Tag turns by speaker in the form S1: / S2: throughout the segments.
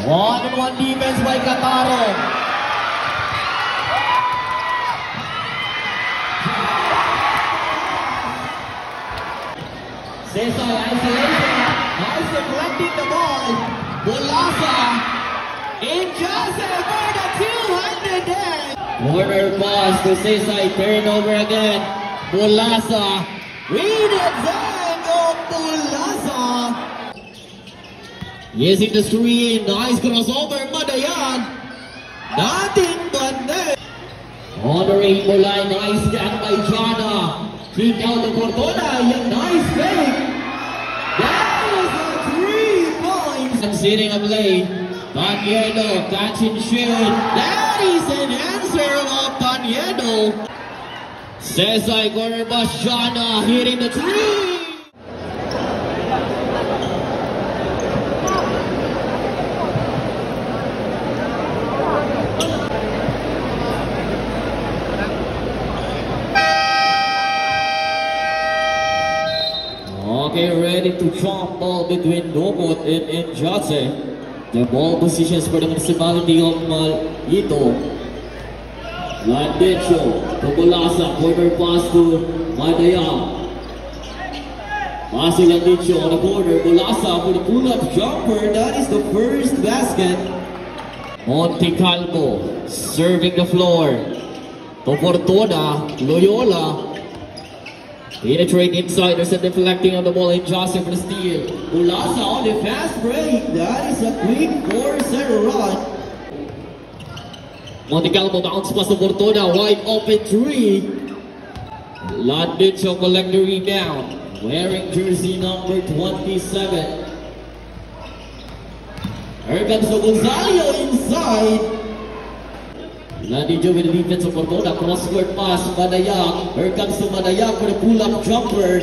S1: One-on-one defense by Kataro. Cesar isolation. Nice deflecting the ball. Bulasa. Injustice for the two-handed there. Corner pass to Cesar. Turnover again. Bulasa. Redesign of Bulasa. Using the screen. Nice crossover. Madayan. Nothing but net. On the rainbow line. Nice stand by Jana. Kick out to Cortona. Nice fake. That was a 3 points. Considering a play. Paniedo. Catch and shoot. That is an answer of Paniedo. Cesar corner pass. Jana hitting the 3. Okay, ready to jump ball between Nomot and Injase. The ball positions for the municipality of Malito. Landecho to Bulasa, corner pass to Madaya. Passing Landecho on the corner, Bulasa for the pull-up jumper. That is the first basket. Monte Calvo serving the floor. To Fortuna, Loyola. Penetrate inside, there's a deflecting on the ball in Joseph for the steal. Bulasa on the fast break. That is a quick 4-0 run. Monte Calvo bounce pass to Fortuna, wide open 3. Landicho collect the rebound. Wearing jersey number 27. Here comes the Gonzalo inside. Landicho with the defense of Fortuna, cross-court pass, Madaya. Here comes to Madaya for the pull-up jumper.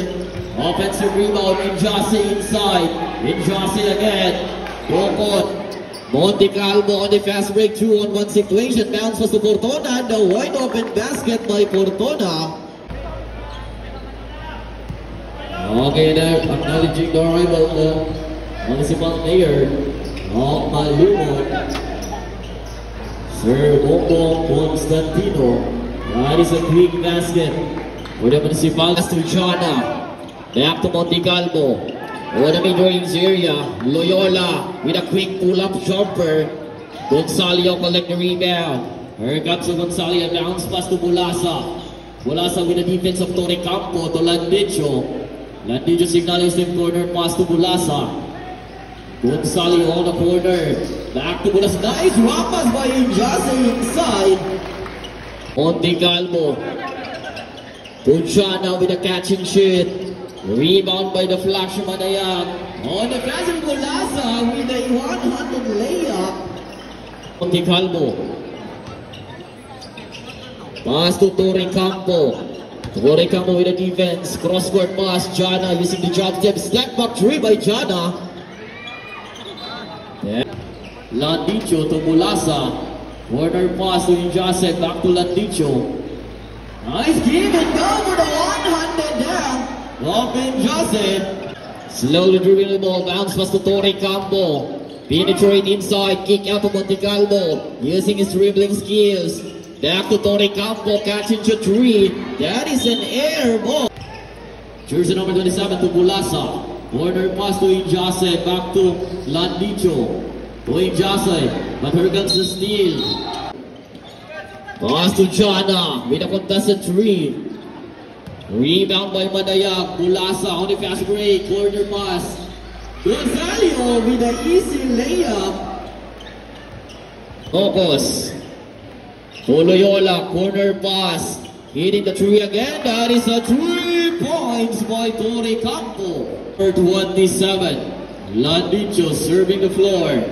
S1: Offensive rebound, Injase inside. Injase again. Dokot. Monte Calvo on the fast break 2-on-1 situation. Bounce pass to Fortuna and the wide open basket by Fortuna. Okay, there, acknowledging the arrival of the municipal mayor of Malumon. Sir Bongo Constantino. That is a quick basket for the municipal. To Jana. Back to Monte Calvo. For the mid-range area. Loyola with a quick pull-up jumper. Gonzalo collect the rebound. Here comes to Gonzalo. Bounce pass to Bulasa. Bulasa with the defense of Torre Campo to Landicho. Landicho signals the corner pass to Bulasa. Gonzalo on the corner. Back to Bulasa. Nice rampas by Injase inside. Monte Calvo. Punchana with a catch and shoot. Rebound by the Flash Madayan. On the pass of Bulasa with a one-handed layup. Monte Calvo. Pass to Torre Campo. Torre Campo with the defense. Cross-court pass. Jana using the jump step. Step back 3 by Jana. Yeah. Landicho to Bulasa. Corner pass to Injase. Back to Landicho. Nice give and go for the one-handed down of Injase. Slowly dribbling the ball. Bounce pass to Torre Campo. Penetrate inside. Kick out to Monte Calvo. Using his dribbling skills. Back to Torre Campo. Catching to 3. That is an air ball. Jersey number 27 to Bulasa. Corner pass to Injase. Back to Landicho. To Injase. But here comes the steal. Pass to Jana with a contested 3. Rebound by Madaya. Bulasa on the fast break. Corner pass. Gonzalo with an easy layup. Focus. To Loyola. Corner pass. Hitting the 3 again. That is a 3 points by Torre Campo. 27. Landicho serving the floor.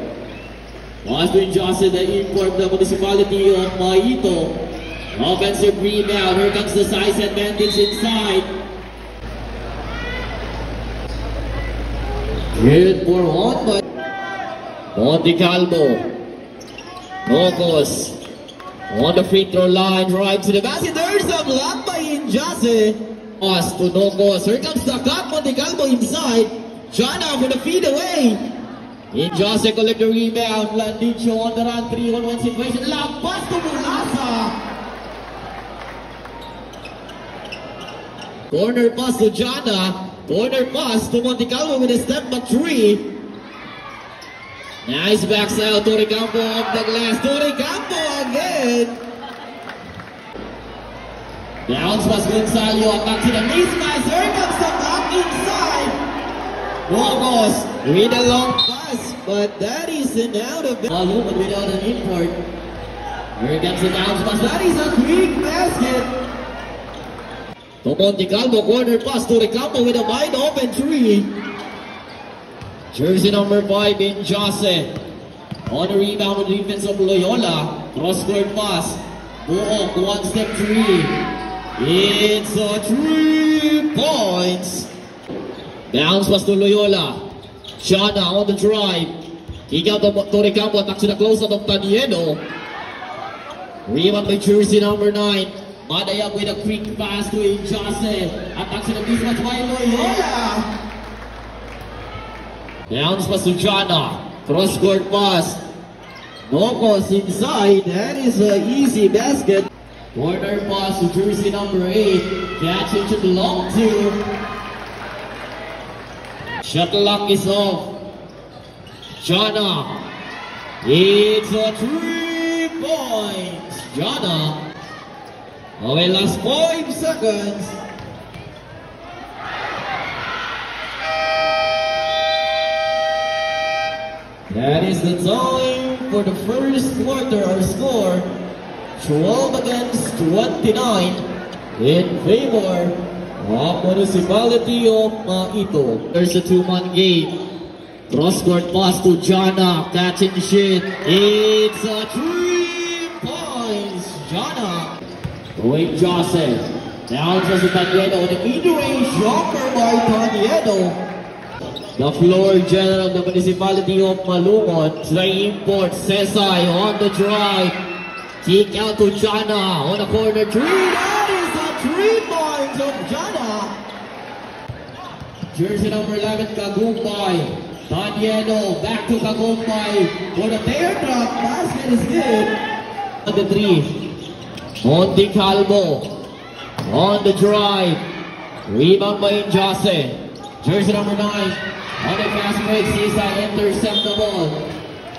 S1: Pass to Injase, the import of the municipality of Maito. Offensive rebound. Here comes the size advantage inside. Good for one by Monte Calvo. Focus. On the free throw line, drive to the basket. There's a block by Injase. Pass to Nocos. Here comes the cut. Monticalvo inside. Jana for the feed away. In Jose collect the rebound. Landicho on the run. 3-on-1 situation. Long pass to Mulasa. Corner pass to Jana. Corner pass to Monticalvo with a step back 3. Nice backside. Torrecampo off the glass. Torrecampo again. Bounce pass Gonzalo, back to the mismatch. Here comes the back inside. Almost with a long pass, but that is an out of volume without an import. Here comes the bounce pass. That is a quick basket. To Monticalvo, corner pass to Recampo with a wide open 3. Jersey number 5 in Jose. On the rebound with defense of Loyola. Cross-court pass. Buok, 1-step 3. It's a 3 points. Bounce pass to Loyola. Jana on the drive. Kick out to Recampo. Attack to the closeout of Taniedo. Rebound by jersey number 9. Madayag with a quick pass to Jose. Attack to the mismatch by Loyola. Bounce pass to Jana. Cross court pass. Nocos inside. That is an easy basket. Corner pass to jersey number 8. Catching to the long 2. Shot clock is off. Jana. It's a 3 points. Jana. Okay, last 5 seconds. That is the time for the first quarter. Our score 12 against 29 in favor of Municipality of Maito. There's a 2-man game. Cross-court pass to Jana. Catch and shoot. It's a 3 points. Jana. Going Jose. Down to Taniedo. The mid-range jumper by Taniedo. The floor general of the Municipality of Malungon. Try import. Sesay on the drive. Kick out to Jana on the corner 3. That is a 3 points of Jana. Jersey number 11, Kagumbay. Taniedo back to Kagumbay for the teardrop. Basket is good. On the 3. Monticalvo on the drive. Rebound by Jose. Jersey number 9 on the fast break. Sisa intercept the ball.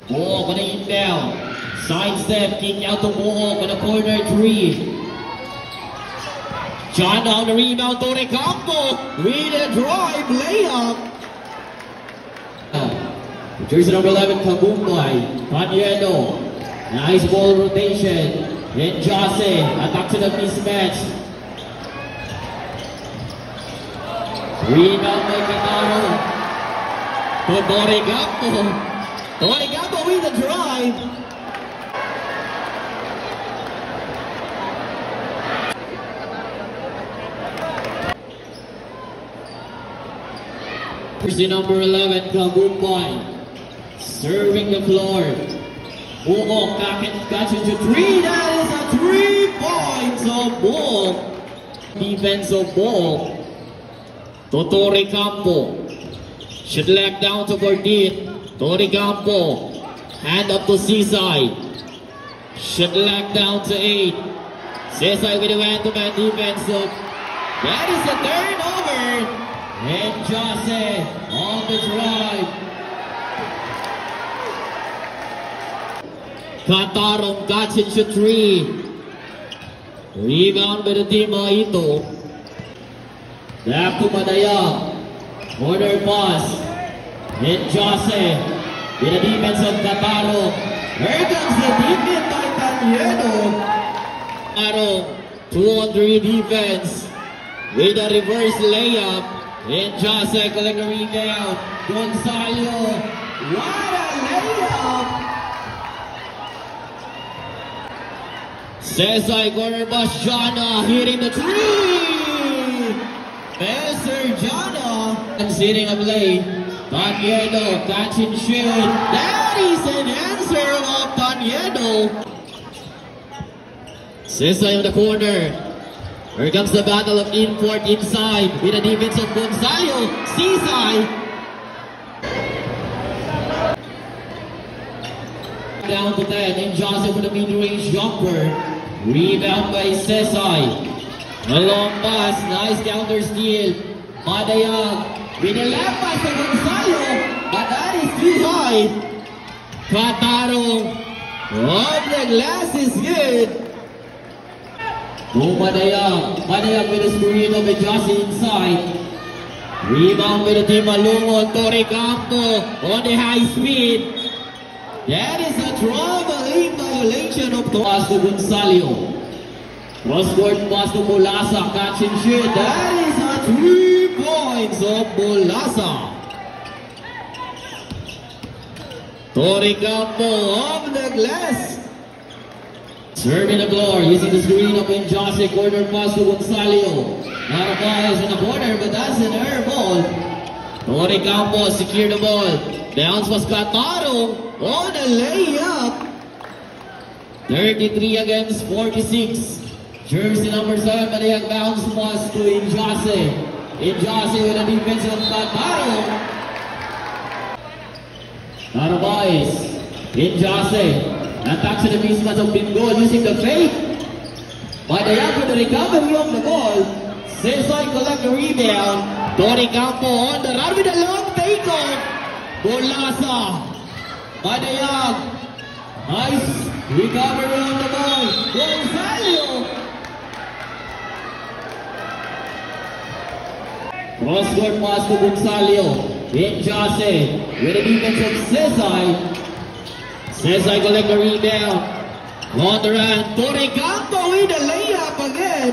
S1: Buok on the inbound. Side step, kick out to Buok on the corner 3. Jana on the rebound, Torrecampo with a drive layup. Jersey number 11, Kagumbay. Taniedo. Nice ball rotation. Then Jose, attack to the mismatch. Rebound by Cataro. To Torrecampo. Torrecampo with a drive. Jersey number 11, Kagumbay. Serving the floor. Buok catches to 3. That is a 3 points of Buok. Defensive ball. To Torrecampo. Should leg down to Gordit. Torrecampo. Hand up to Sisay. Should leg down to 8. Sisay with a man-to-man defense. That is a turnover. And Jose on the drive. Katarong catches to 3. Rebound by the team Maito. Back to Madayag. Corner pass. And Jose with the defense of Kataro. Here comes the defense by Taniedo. Kataro 2-on-3 defense with a reverse layup. And Jose collect the rebound. Gonzalo. What a layup! Sesay corner pass. Jana hitting the 3. Messer Jana. And sitting up late. Taniedo catch and shoot. That is an answer of Taniedo. Sesay on the corner. Here comes the battle of import inside with the defense of Gonzalo. Sisay. Down to 10. And Joseph with a mid-range jumper. Rebound by Sesay. A long pass. Nice counter steal. Madayag. With a left pass to Gonzalo. But that is too high. Kataro. Oh, the glass is good. No, Madayag. Madayag with a screen of Joseph inside. Rebound with the team Malungo. Torre Campo on the high speed. That is a traveling violation of pass to Gonzalo. Cross-court pass to Bolasa. Catch and shoot. That is a 3 points of Bolasa. Torre Campo on the glass. Serving the floor. Using the screen of Jose. Corner pass to Gonzalo. Not a ball is in the corner, but that's an air ball. Torre Campo secure the ball. Bounce was Kataro. On a layup. 33 against 46. Jersey number 7, Madayag bounce pass to Injase. Injase with a defense of Kataro. Narvaez. Injase. Attacks to the mismatch of Pingol using the fake. Madayag with the recovery of the ball. Sesay collect the rebound. Torre Campo on the run with a long takeoff. Bolasa. Madayag. Nice recovery on the ball. Gonzalo. Cross-court pass to Gonzalo. Injase with the defense of Sesay. Sesay collect the rebound. On the run. Torre Campo with a layup again.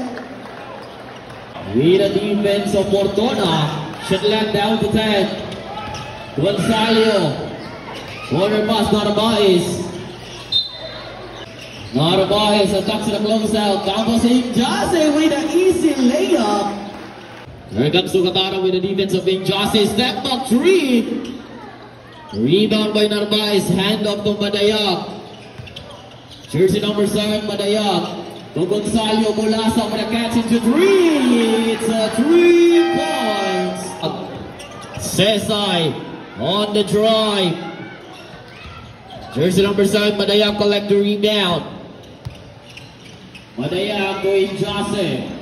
S1: With the defense of Fortuna. Shot left down to 10. Gonzalo. Corner pass, Narvaez. Narvaez attacks to the closeout. Campos Injase with an easy layup. Here comes Kataro with the defense of Injase. Step back 3. Rebound by Narvaez. Hand off to Madayag. Jersey number 7, Madayag. To Gonzalo. Bolasa with a catch into 3. It's a 3 points. Sesay on the drive. Jersey number 7, Madayag collect the rebound. Madayag to Injase.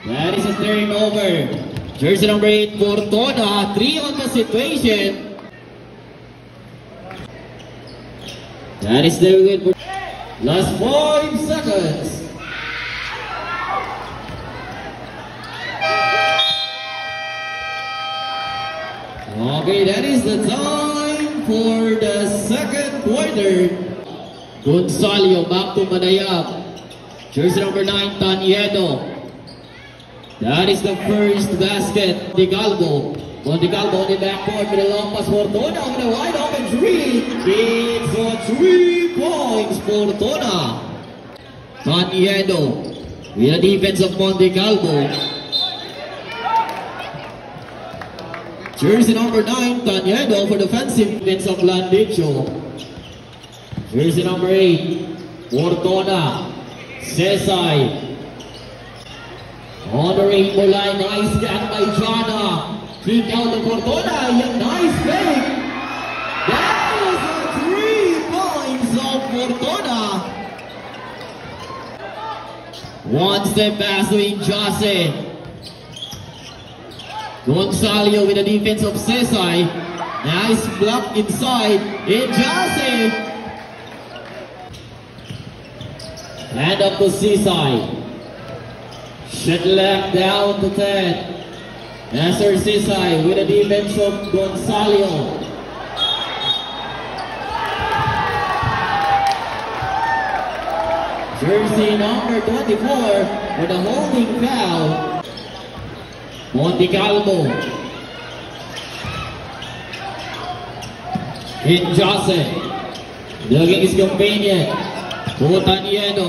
S1: That is a turnover. Jersey number 8, Fortuna. 3 on the situation. That is very good. Last 5 seconds. Okay, that is the time for the second quarter. Gonzalo back to Madayag. Jersey number 9, Taniedo. That is the first basket. Monticalvo. Monticalvo on the backcourt with a long pass. Fortuna with a wide open 3. It's a 3 points. Fortuna. Taniedo with the defense of Monticalvo. Jersey number 9, Taniedo for defensive defense of Landicho. Jersey number 8, Fortuna. Sesay. On the rainbow line, nice catch by Jana. Kick out to Fortuna, nice fake. That is a 3 points of Fortuna. One step pass to Injase. Gonzalo with the defense of Sesay. Nice block inside. Injase. Hand up to Sesay. Shot left down to 10. Nasser Sesay with the defense of Gonzalo. Jersey number 24 with a holding foul. Monticalvo. Injase. Looking his companion. To Taniedo.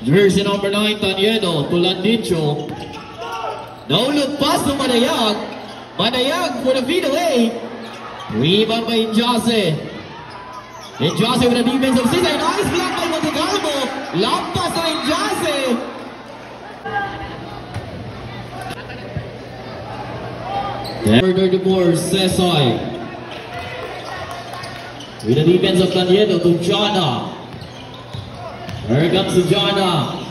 S1: Jersey number 9, Taniedo to Landicho. No look pass to Madayag. Madayag for the feed away. Rebound by Injase. Injase with the defense of Sesay. Nice block by Monticalvo. Long pass to Injase. Number 34, Cesar. With the defense of Danielo to Jana. Here comes Jana.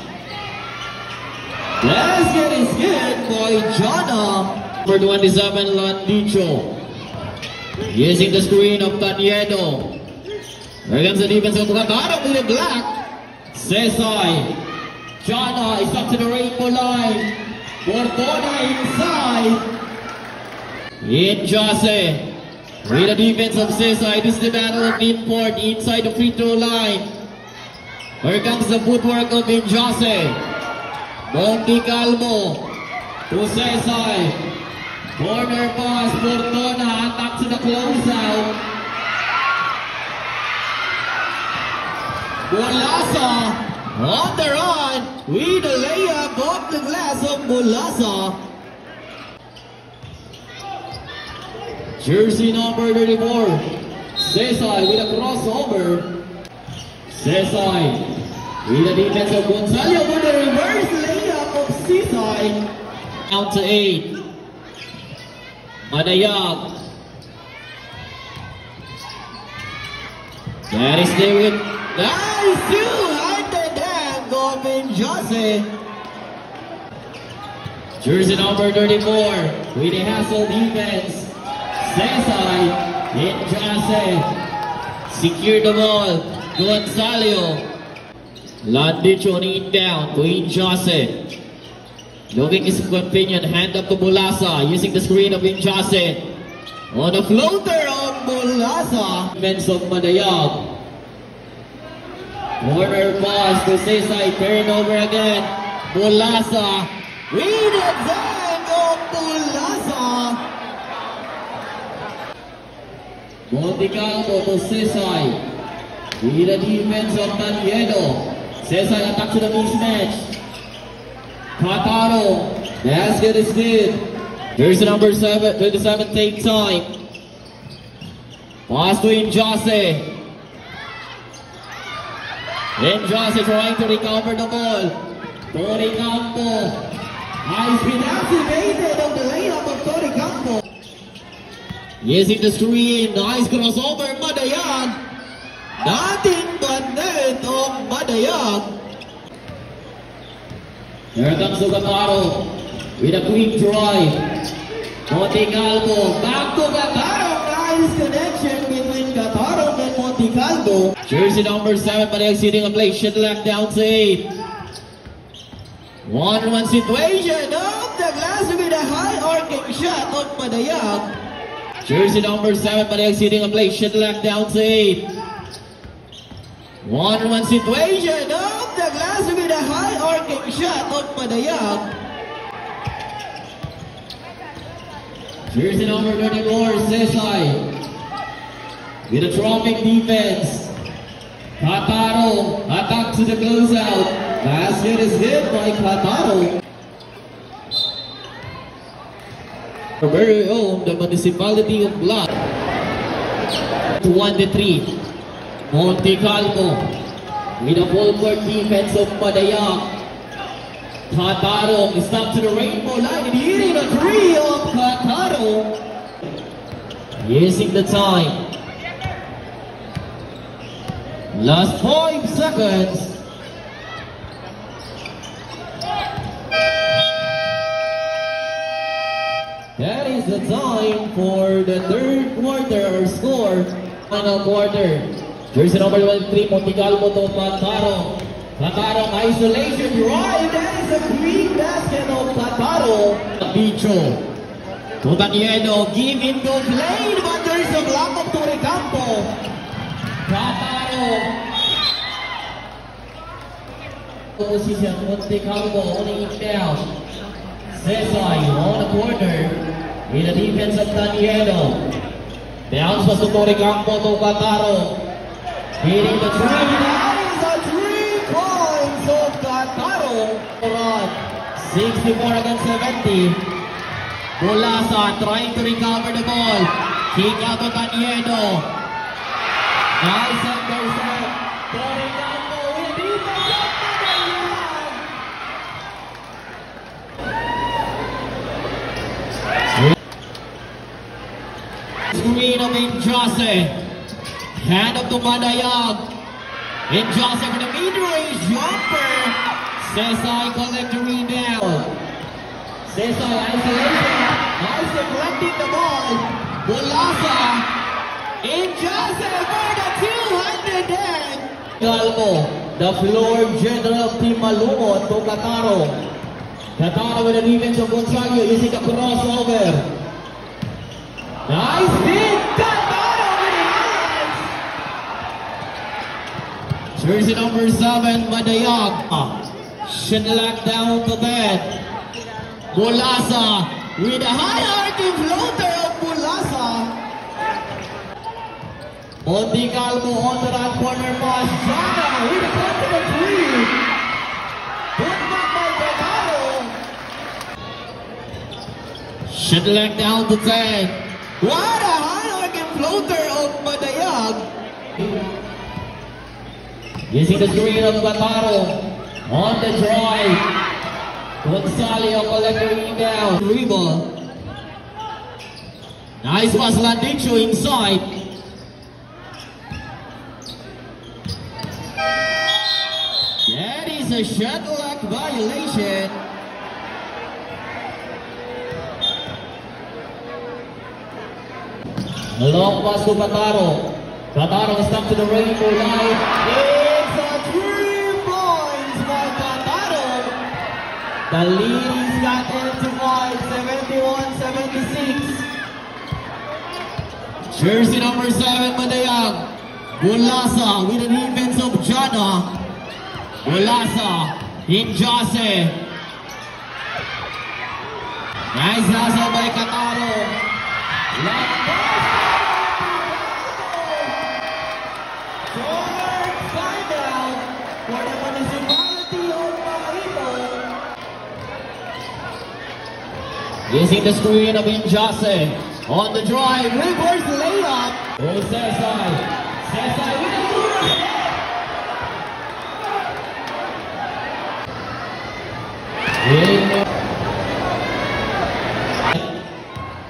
S1: Basket is good by Jana. Number 27, Landicho. Using the screen of Danielo. Here comes the defense of Gataro with the black. Cesar. Jana is up to the rainbow line. Bordona inside. In Jose. With the defense of Cesar. This is the battle of Newport inside the free throw line. Here comes the footwork of Jose. Monty Calmo to Cesar. Corner pass. Bordona attack to the closeout. Bolasa on the run with the layup off the glass of Bolasa. Jersey number 34, Cesar with a crossover. Cesar with the defense of Gonzalo with a reverse layup of Cesar. Down to 8. Manayag. That is David. Nice two-handed dunk of Jose. Jersey number 34 with a hassle defense. Cesar in Jose. Secure the ball. Gonzalo. Landicho in down to Jose. Looking his companion, hand up to Bolasa using the screen of Jose. On the floater of Bolasa. Defense of Manayag. Corner pass to Cesar, turnover again. Bolasa with the dunk of Bolasa. Monticalvo to Cesar. With the defense of Danielo. Cesar attack to the mismatch. Cataro. Basket is good. Here's the number 27 take time. Pass to Jose. Jose trying to recover the ball. Tori Campo. Has been activated on the layup of Tori Campo. Using the screen. Nice crossover. Manayag. Nothing but net of Manayag. Here comes Gataro with a quick drive. Monticalvo. Back to Gataro. Nice connection between Gataro and Monticalvo. Jersey number 7, but exceeding a play. Shidlack down to 8. 1-1 situation. Off the glass with a high arcing shot of Manayag. Jersey number 7, but exceeding a play. Shidlack down to 8. 1-1 situation. Off the glass with a high arcing shot of Manayag. Jersey number 34, Cesar. With a dropping defense. Cataro, attack to the closeout. Basket is hit by Cataro. Our very own, the municipality of Blat. 1-3. Monticalvo. With a full court defense of Manayag. Cataro is up to the rainbow line and hitting a three of Cataro. Using the time. Last 5 seconds. That is the time for the third quarter or score. Final quarter. Jersey number 23, Monticalvo to Cataro. Cataro, isolation drive. That is a green basket of Cataro. Bicho. To Danielo, give him the blade, but there is a block of Tori Campo. Cataro. Position, Monticalvo holding it down. Cesar on the corner. In the defense of Danielo. Bounce pass to Tori Campo to Cataro. Hitting the three. That is a 3 points of Cataro. 64 against 70. Bolasa trying to recover the ball. Kick out to Danielo. Nice intercept. Tori Campo with the defense. screen of Injase. Hand up to Madayag. Injase for the mid-range jumper. Sesay collect the rebound. Sesay isolation. Nice deflecting the ball. Bulasa. Injase for the two-handed dunk. Calmo, the floor general of Team Malumot to Kataro. Kataro with the defense of Gonzaga using the crossover. Nice big Kataro with the hands. Jersey number 7, Madayag. Shinlak down to bed. Bulasa with a high arcing floater of Bulasa. Monty Calmo onto that corner pass. Jana with a possible three. Put back by Kataro. Shinlak down to 10. What a high arcing floater of Madayag. Using the screen of Kataro on the drive. Gonzalo collect the rebound. Dribble. Nice pass, Landicho inside. That is a shot clock violation. A long pass to Kataro. Kataro is stuck to the rainbow line. It's a 3 points by Kataro. The lead is got intensified, 71-76. Jersey number 7, Madayag. Bulasa with the defense of Jana. Bulasa, Injase. Nice hustle by Kataro. Short timeout for the municipality of Mahito. Using the screen of Injase. On the drive, reverse layup. Oh, Sesay. Sesay with the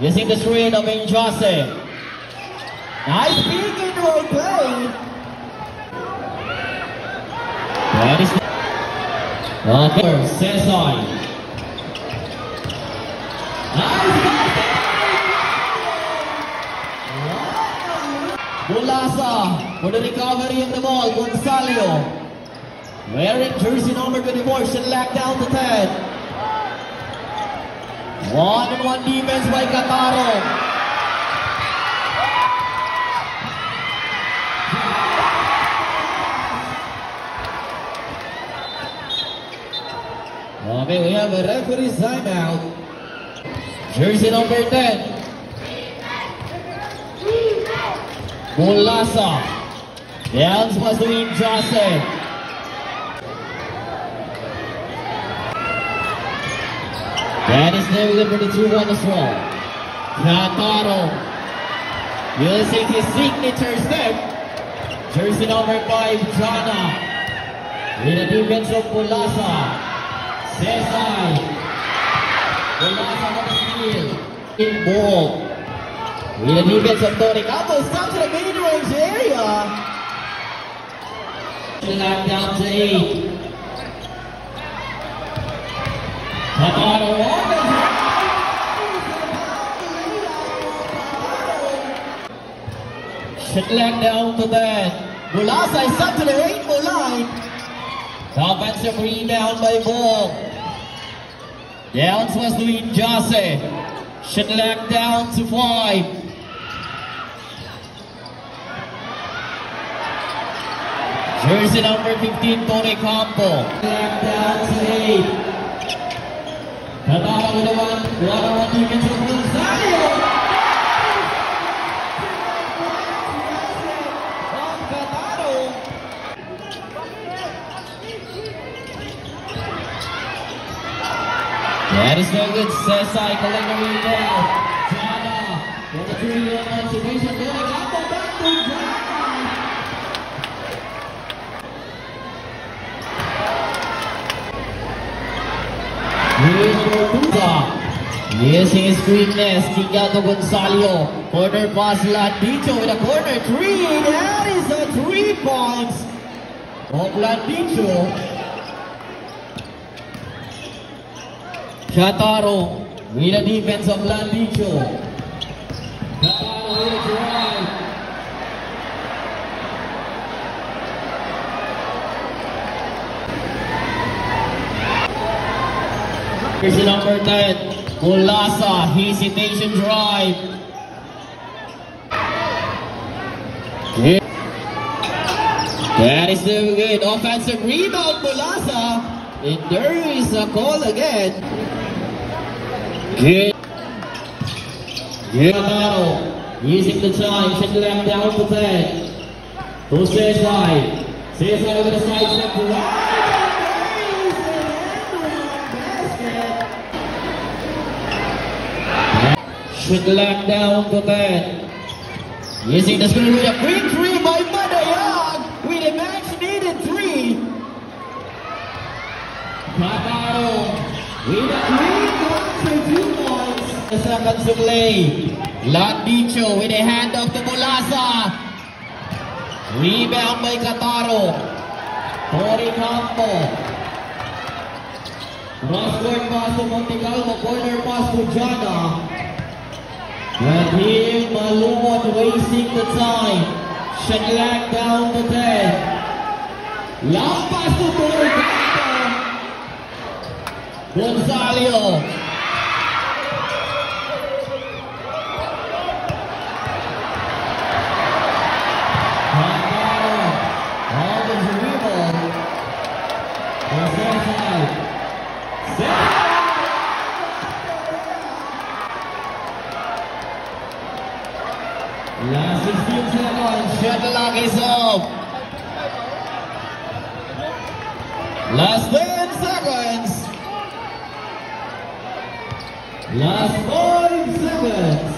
S1: using the screen of Injase. Nice pick and roll play. That is okay. Sesay. Nice pass. Bulasa for the recovery of the ball. Gonzalo wearing jersey number 24. Shinlak down to 10. One-on-one defense by Kataro. Okay, we have a referee's timeout. Jersey number 10. Bulasa. Downs was to Injase. That is very good for the 2-1 as well. Kataro using his signature step. Jersey number 5, Jana. With the defense of Bulasa. Sesay. Bulasa for the steal. In ball. With the defense of Tony Campos down to the mid-range area. Shinlak down to 8. Kataro on the Shinlak down to 10. Bulasa is up to the rainbow line. Offensive rebound by Ball. Downs was to Injase. Shinlak down to 5. Jersey number 15, Tony Campo. Shinlak down to 8. Kataro with the one-on-one defense of Gonzalo. That is no good. Sesay collecting the rebound. Jana for the 3-1 observation. Tony Campo back to Jana. Using his quickness, kick out to Gonzalo. Corner pass, Landicho with a corner three. That is a 3 points of Landicho. Shataro with the defense of Landicho. Shataro with a drive. Here's the number 10. Mulasa, hesitation drive. Yeah. That is the good offensive rebound, Mulasa. And there is a call again. Good. Using the time, check left down to 10. To Cesar. Cesar with a side step to right. Should left down to 10. Using the screen with a quick three by Madayag with a match needed 3. Kataro with a 3 points. The seconds to play. Landicho with a handoff to Mulasa. Rebound by Kataro. Tori Campo. Cross-court pass to Monticalvo. Corner pass to Jana. Rahim Malumon wasting the time. Shaglag down to 10. Last pass to Tori Campo. Gonzalo. Last 16 seconds, shot clock is up. Last 10 seconds. Last 5 seconds.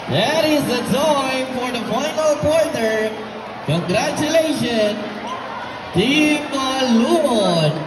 S1: That is the time for the final quarter. Congratulations, Team Lumon.